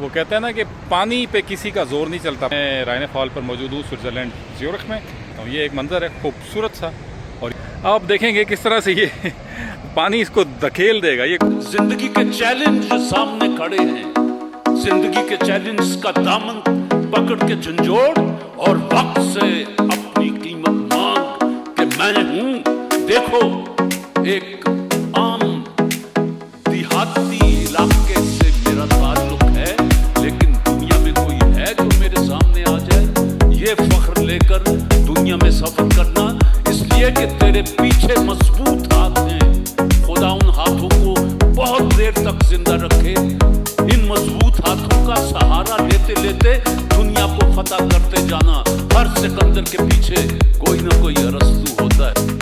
वो कहते हैं ना कि पानी पे किसी का जोर नहीं चलता। मैं राइन फॉल पर मौजूद हूँ स्विट्जरलैंड ज्यूरिख में, और ये एक मंजर है खूबसूरत सा, और आप देखेंगे किस तरह से ये पानी इसको धकेल देगा। ये जिंदगी के चैलेंज जो सामने खड़े हैं, जिंदगी के चैलेंज का दामन पकड़ के झंझोड़ और वक्त से अपनी कीमत मांग कि मैं हूँ। देखो एक आम देहाती इलाके से मेरा ताल्लुक है, लेकिन दुनिया में कोई है जो मेरे सामने आ जाए। ये फख्र लेकर दुनिया में सफर करना इसलिए कि तेरे पीछे मजबूत हाथ हैं। खुदा उन हाथों को बहुत देर तक जिंदा रखे। इन मजबूत हाथों का सहारा लेते लेते दुनिया को फतह करते जाना। हर सिकंदर के पीछे कोई ना कोई अरस्तू होता है।